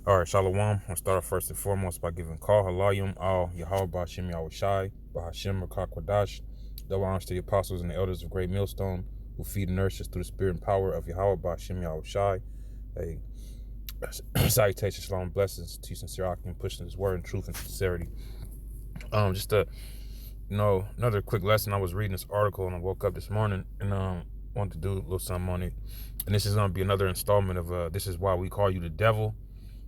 All right, Shalom. I'll start off first and foremost by giving call Halayim al Yahweh Ba'Shem Yahushai Ba'Hashem Rakakwadash. Double honors to the apostles and the elders of Great Millstone who feed and nourish us through the spirit and power of Yahweh Ba'Shem Yahushai. A salutation, shalom, blessings to you, sincere Akim, pushing his word and truth and sincerity. Another quick lesson. I was reading this article and I woke up this morning and wanted to do a little something on it. And this is going to be another installment of This Is Why We Call You the Devil,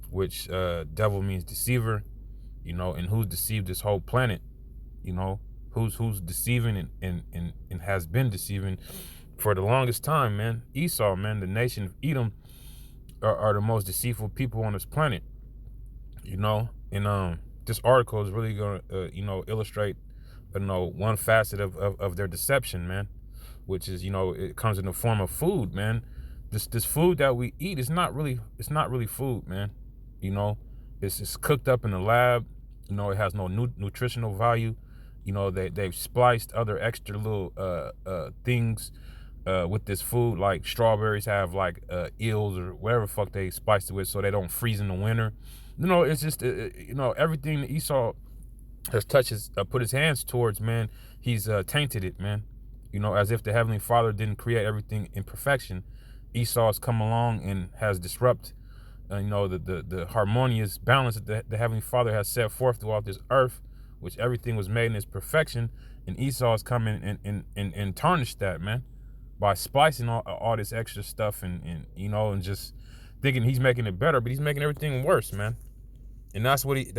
which devil means deceiver, and who's deceived this whole planet, who's deceiving and has been deceiving for the longest time, man. Esau, man, the nation of Edom are the most deceitful people on this planet, and this article is really gonna illustrate one facet of their deception, man, which is it comes in the form of food, man. This food that we eat is not really food, man. It's cooked up in the lab. It has no nutritional value. They've spliced other extra little things with this food, like strawberries have like eels or whatever the fuck they spiced it with, so they don't freeze in the winter. It's just everything that Esau has put his hands towards, man. He's tainted it, man. As if the Heavenly Father didn't create everything in perfection. Esau has come along and has disrupted the harmonious balance that the Heavenly Father has set forth throughout this earth, which everything was made in its perfection, and Esau has come in and tarnished that, man, by splicing all this extra stuff and just thinking he's making it better, but he's making everything worse, man. And that's what his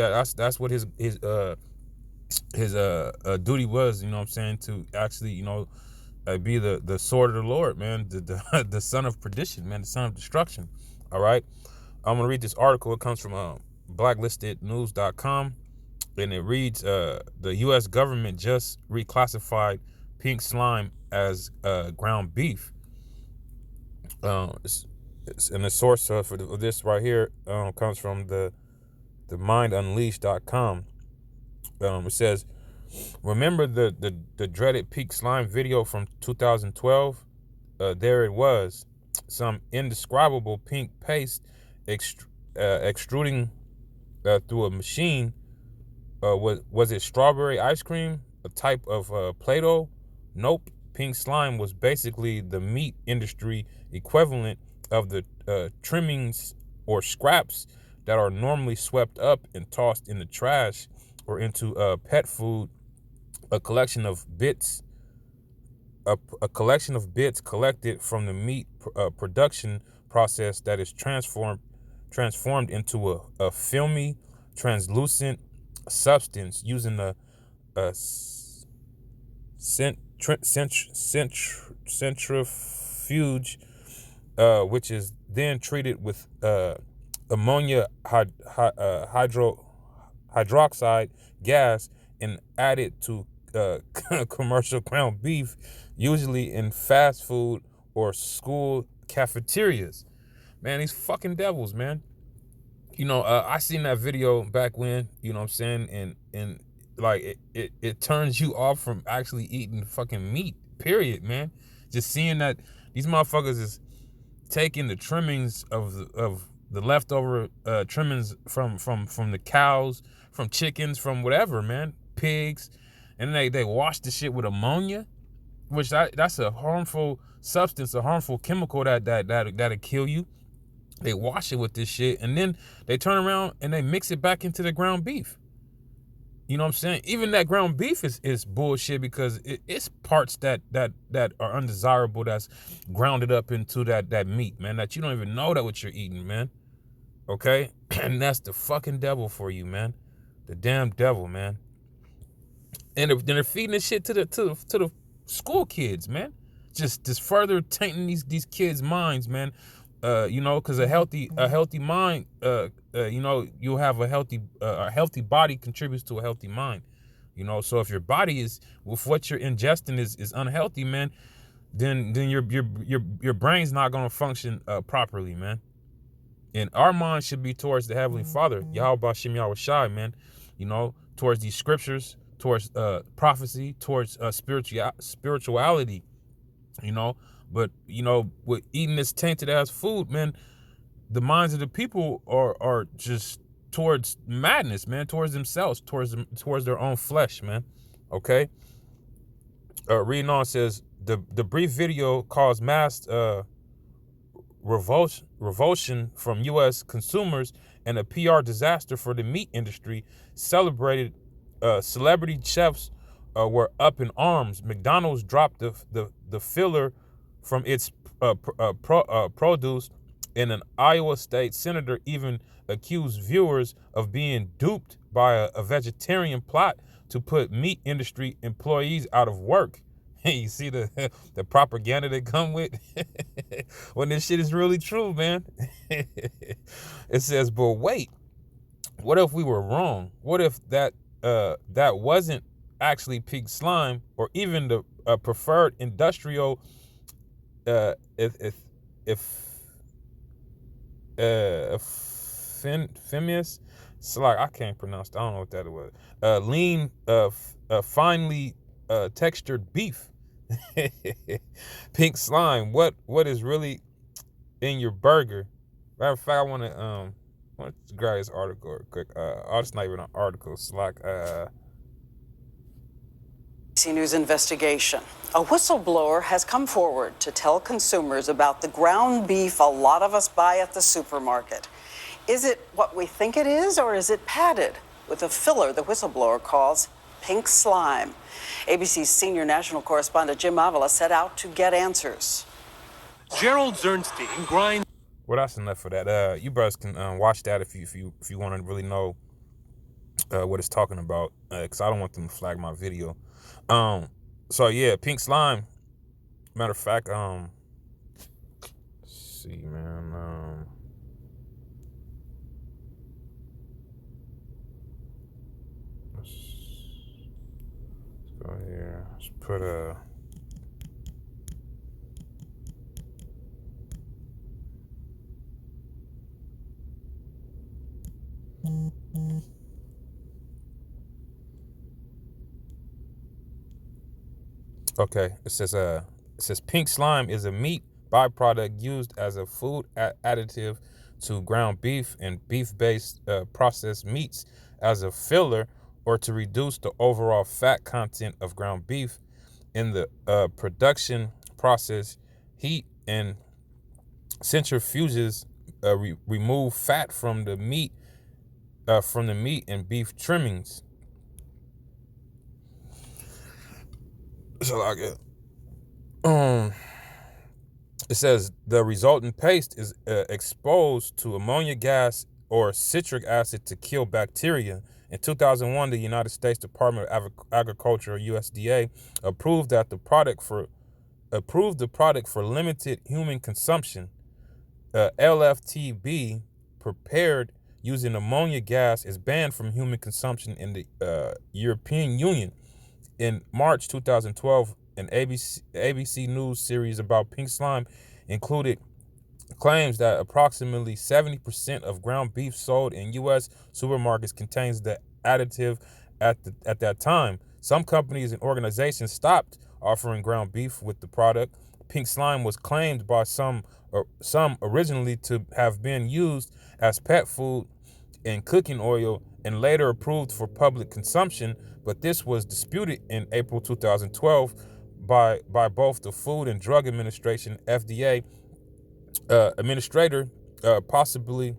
duty was, to actually be the sword of the Lord, man, the son of perdition, man, the son of destruction. All right. I'm going to read this article. It comes from blacklistednews.com, and it reads, the U.S. government just reclassified pink slime as ground beef. And the source for this right here comes from the mindunleashed.com. It says, remember the dreaded pink slime video from 2012? There it was, some indescribable pink paste extruding through a machine. Was it strawberry ice cream, a type of Play-Doh? Nope. Pink slime was basically the meat industry equivalent of the trimmings or scraps that are normally swept up and tossed in the trash or into pet food. A collection of bits collected from the meat production process that is transformed into a filmy, translucent substance using a centrifuge, which is then treated with ammonia hydroxide gas and added to commercial ground beef, usually in fast food or school cafeterias. Man, these fucking devils, man. I seen that video back when, what I'm saying, and like it turns you off from actually eating fucking meat, period, man. Just seeing that these motherfuckers is taking the trimmings of the leftover trimmings from the cows, from chickens, from whatever, man, pigs, and they wash the shit with ammonia, which that's a harmful substance, a harmful chemical that'll kill you. They wash it with this shit, and then they turn around and they mix it back into the ground beef. You know what I'm saying? Even that ground beef is bullshit, because it's parts that are undesirable that's grounded up into that meat, man, that you don't even know that what you're eating, man. Okay? And that's the fucking devil for you, man. The damn devil, man. And they're feeding this shit to the school kids, man. Just further tainting these kids' minds, man. Because a healthy mind, you'll have a healthy body contributes to a healthy mind. So if your body is, with what you're ingesting is unhealthy, man, then your brain's not gonna function properly, man. And our mind should be towards the Heavenly Father, Yahweh Ba'Shem Yahushai, man. Towards these scriptures, towards prophecy, towards spirituality. But with eating this tainted ass food, man, the minds of the people are just towards madness, man, towards themselves, towards their own flesh, man. Okay. Reading on says the brief video caused mass revulsion from U.S. consumers and a PR disaster for the meat industry. Celebrated celebrity chefs were up in arms. McDonald's dropped the filler from its produce, and an Iowa state senator even accused viewers of being duped by a vegetarian plot to put meat industry employees out of work. You see the propaganda that come with when this shit is really true, man. It says, but wait, what if we were wrong? What if that wasn't actually pig slime, or even the preferred industrial Phemius? It's like, I can't pronounce it. I don't know what that was. Lean, finely textured beef. Pink slime. What is really in your burger? Matter of fact, I want to grab this article real quick. Oh, it's not even an article. It's like ABC News investigation. A whistleblower has come forward to tell consumers about the ground beef a lot of us buy at the supermarket. Is it what we think it is, or is it padded with a filler the whistleblower calls pink slime? ABC's senior national correspondent Jim Avila set out to get answers. Gerald Zernstein grinds. Well, that's enough for that. You brothers can watch that if you want to really know what it's talking about, because I don't want them to flag my video. So yeah, pink slime. Matter of fact, let's see, man. Let's go here. Let's put a. Okay, it says pink slime is a meat byproduct used as a food additive to ground beef and beef-based processed meats as a filler, or to reduce the overall fat content of ground beef. In the production process, heat and centrifuges remove fat from the meat and beef trimmings. So like it says the resultant paste is exposed to ammonia gas or citric acid to kill bacteria. In 2001, the United States Department of Agriculture, USDA, approved the product for limited human consumption. LFTB, prepared using ammonia gas, is banned from human consumption in the European Union. In March 2012, an ABC News series about pink slime included claims that approximately 70% of ground beef sold in U.S. supermarkets contains the additive. At that time, some companies and organizations stopped offering ground beef with the product. Pink slime was claimed by some originally to have been used as pet food and cooking oil, and later approved for public consumption, but this was disputed in April 2012 by both the Food and Drug Administration, FDA, administrator, possibly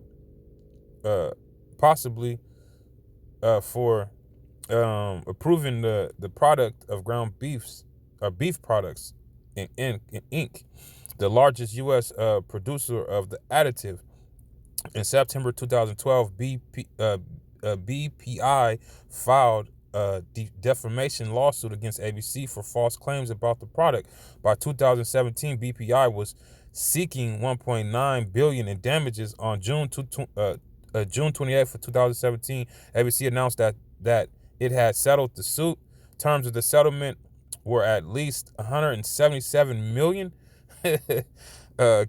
for approving the product of ground beef products in Inc., the largest U.S. Producer of the additive. In September 2012, BPI filed a defamation lawsuit against ABC for false claims about the product. By 2017, BPI was seeking $1.9 billion in damages. On June 28th of 2017, ABC announced that it had settled the suit. Terms of the settlement were at least $177 million.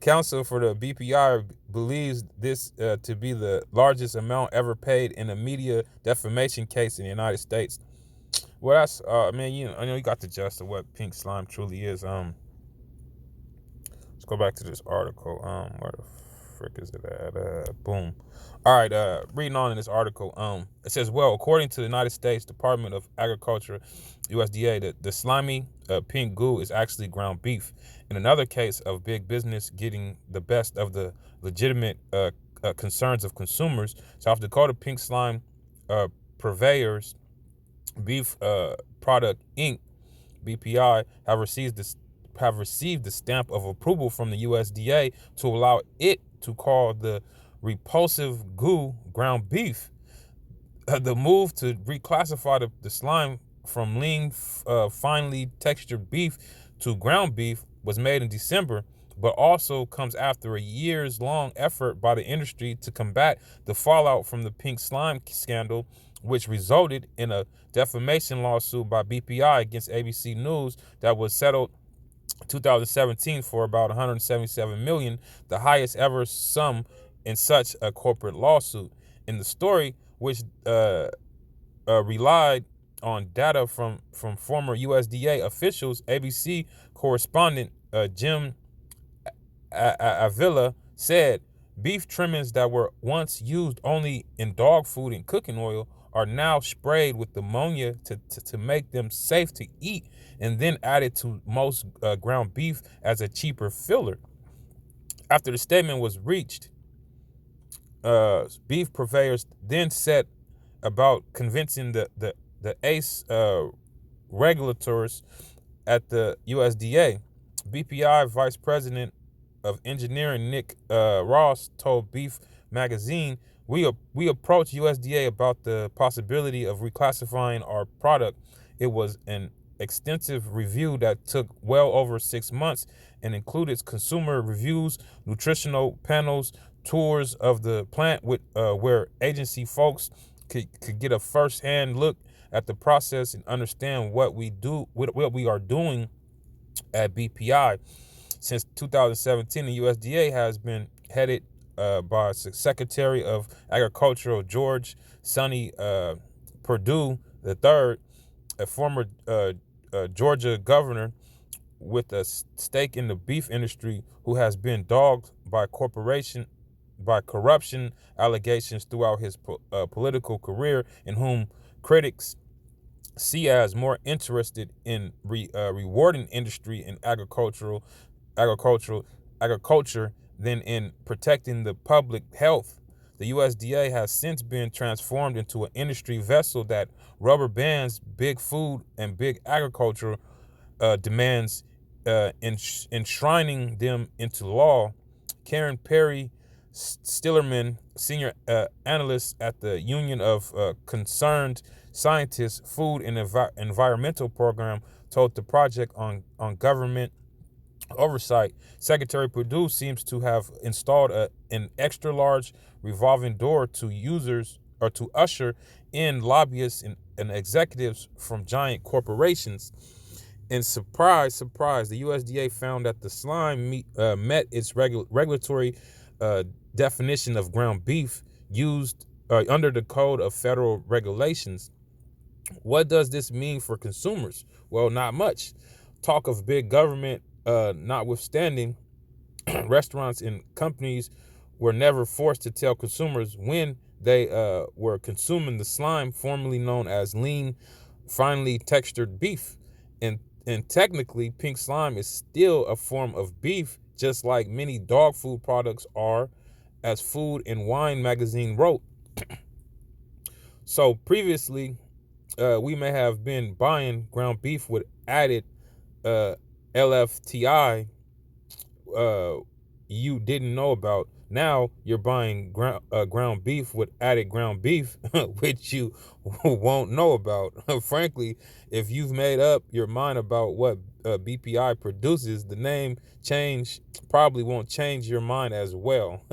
Counsel for the BPI believes this to be the largest amount ever paid in a media defamation case in the United States. Well, that's man, I know you got the gist of what pink slime truly is. Let's go back to this article. Where the frick is it at? Boom. All right, reading on in this article, it says, well, according to the United States Department of Agriculture, USDA, the slimy pink goo is actually ground beef. In another case of big business getting the best of the legitimate concerns of consumers, South Dakota Pink Slime Purveyors Beef Product Inc. (BPI) have received the stamp of approval from the USDA to allow it to call the repulsive goo ground beef. The move to reclassify the slime from lean, finely textured beef to ground beef was made in December, but also comes after a years-long effort by the industry to combat the fallout from the pink slime scandal, which resulted in a defamation lawsuit by BPI against ABC News that was settled 2017 for about $177 million, the highest ever sum in such a corporate lawsuit. In the story, which relied on data from former USDA officials, ABC correspondent Jim Avila said, beef trimmings that were once used only in dog food and cooking oil are now sprayed with ammonia to make them safe to eat, and then added to most ground beef as a cheaper filler. After the statement was reached, beef purveyors then set about convincing the ACE regulators at the USDA. BPI Vice President of Engineering Nick Ross told Beef Magazine, we approached USDA about the possibility of reclassifying our product. It was an extensive review that took well over 6 months and included consumer reviews, nutritional panels, tours of the plant with where agency folks could get a first-hand look at the process and understand what we are doing at BPI. Since 2017, the USDA has been headed by Secretary of Agriculture George Sonny Perdue III, a former Georgia governor with a stake in the beef industry, who has been dogged by corruption allegations throughout his political career, and whom critics see as more interested in rewarding industry and agriculture than in protecting the public health. The USDA has since been transformed into an industry vessel that rubber bands big food and big agriculture demands, enshrining them into law. Karen Perry Stillerman, senior analyst at the Union of Concerned Scientists Food and Environmental Program, told the Project on Government Oversight, Secretary Perdue seems to have installed an extra large revolving door to users, or to usher in lobbyists and executives from giant corporations. And surprise, surprise, the USDA found that the slime met its regulatory definition of ground beef used under the Code of Federal Regulations. What does this mean for consumers? Well, not much. Talk of big government notwithstanding, restaurants and companies were never forced to tell consumers when they were consuming the slime, formerly known as lean, finely textured beef. And technically, pink slime is still a form of beef, just like many dog food products are, as Food and Wine magazine wrote. So previously, we may have been buying ground beef with added LFTI you didn't know about. Now you're buying ground beef with added ground beef, which you won't know about. Frankly, if you've made up your mind about what BPI produces, the name change probably won't change your mind as well.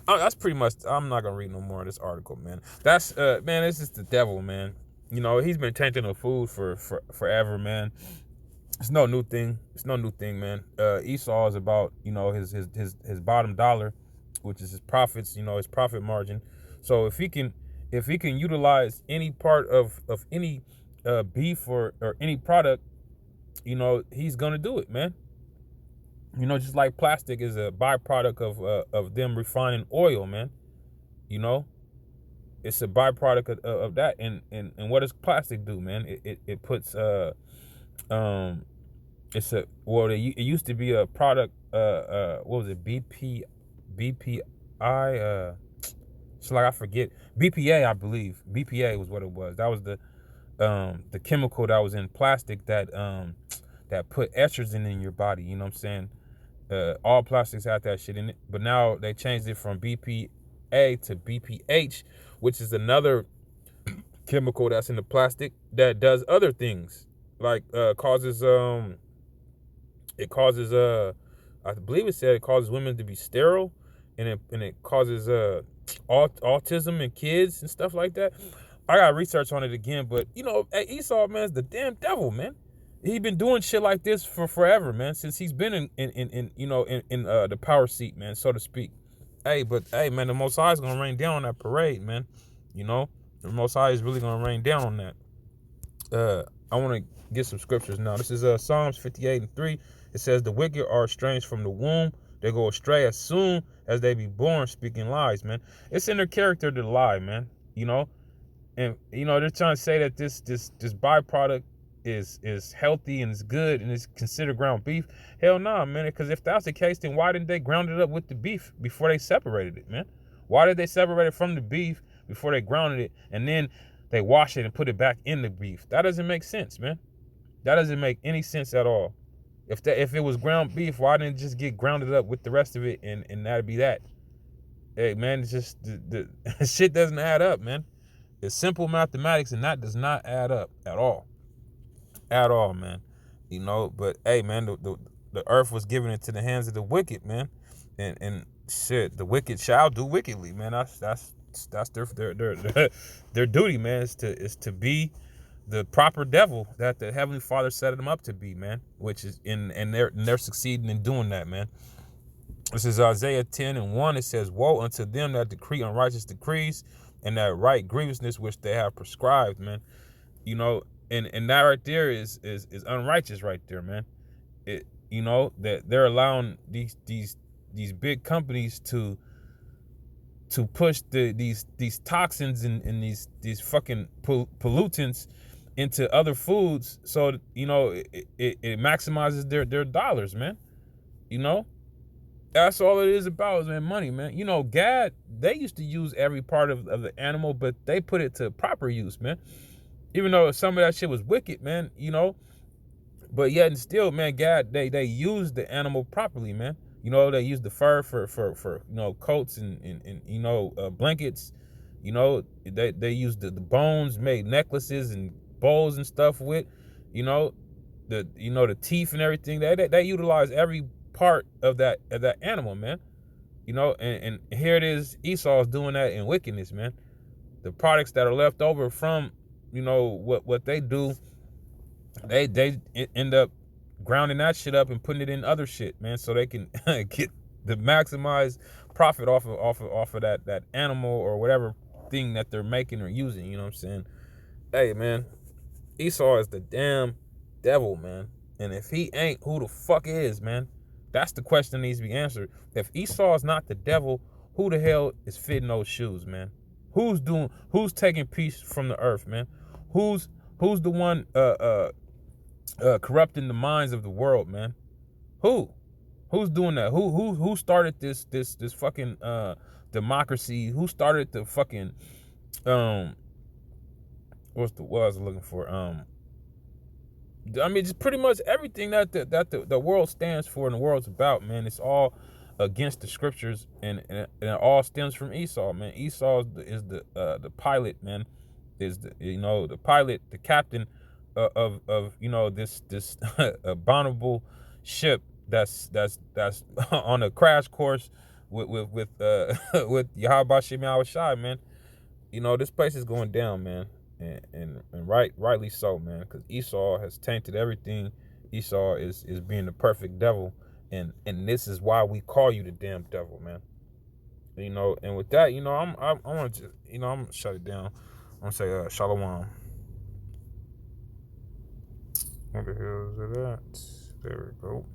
That's pretty much. I'm not gonna read no more of this article, man. That's man, it's just the devil, man. You know, he's been tainting the food for forever, man. It's no new thing. It's no new thing, man. Esau is about, you know, his bottom dollar, which is his profits, you know, his profit margin. So if he can utilize any part of any beef or any product, you know, he's gonna do it, man. Just like plastic is a byproduct of them refining oil, man. You know, it's a byproduct of that. And what does plastic do, man? It puts it's a well it used to be a product what was it, BPI it's like I forget, BPA, I believe. BPA was what it was. That was the chemical that was in plastic that put estrogen in your body. You know what I'm saying? All plastics have that shit in it, but now they changed it from BPA to BPH, which is another chemical that's in the plastic that does other things, like it causes I believe it said it causes women to be sterile, and it causes autism in kids and stuff like that. I got research on it again, but Esau, man, is the damn devil, man. He been doing shit like this for forever, man, since he's been in the power seat, man, so to speak. But hey, man, the Most High is gonna rain down on that parade, man. The Most High is really gonna rain down on that. I want to get some scriptures now. This is Psalms 58:3. It says, "The wicked are estranged from the womb; they go astray as soon as they be born, speaking lies." Man, it's in their character to lie, man. And they're trying to say that this byproduct is healthy and is good and is considered ground beef. Hell nah, man. Because if that's the case, then why didn't they ground it up with the beef before they separated it, man? Why did they separate it from the beef before they grounded it and then they wash it and put it back in the beef? That doesn't make sense, man. That doesn't make any sense at all. If it was ground beef, why didn't it just get grounded up with the rest of it and that'd be that? Hey, man, it's just the shit doesn't add up, man. It's simple mathematics, and that does not add up at all. At all, man. But hey, man, the earth was given into the hands of the wicked, man. And shit, the wicked shall do wickedly, man. That's their duty, man, is to be the proper devil that the Heavenly Father set them up to be, man. Which is and they're succeeding in doing that, man. This is Isaiah 10:1. It says, "Woe unto them that decree unrighteous decrees, and that write grievousness which they have prescribed," man. And that right there is unrighteous right there, man. That they're allowing these big companies to push these toxins and these fucking pollutants into other foods, so it maximizes their dollars, man. That's all it is about, is, man, money, man. Gad, they used to use every part of the animal, but they put it to proper use, man. Even though some of that shit was wicked, man, but yet and still, man, Gad, they used the animal properly, man. They used the fur for coats and blankets. They used the bones, made necklaces and bowls and stuff with, the teeth and everything. They utilize every part of that animal, man. And here it is, Esau's doing that in wickedness, man. The products that are left over from what they do, they end up grounding that shit up and putting it in other shit, man, so they can get the maximized profit off of that animal or whatever thing that they're making or using. You know what I'm saying? Hey, man, Esau is the damn devil, man. And if he ain't, who the fuck is, man? That's the question that needs to be answered. If Esau is not the devil, who the hell is fitting those shoes, man? Who's taking peace from the earth, man? Who's the one corrupting the minds of the world, man? Who's doing that? Who started this fucking democracy? Who started the fucking what was I looking for? Just pretty much everything that the world stands for and the world's about, man. It's all against the scriptures, and it all stems from Esau, man. Esau is the pilot, man. Is the pilot, the captain of this abominable ship that's on a crash course with with Yahweh Shem Shai, man. This place is going down, man. And rightly so, man, because Esau has tainted everything. Esau is being the perfect devil, and this is why we call you the damn devil, man. And with that, I want to, I'm gonna shut it down. I'm gonna say shalom. What the hell is it at? There we go.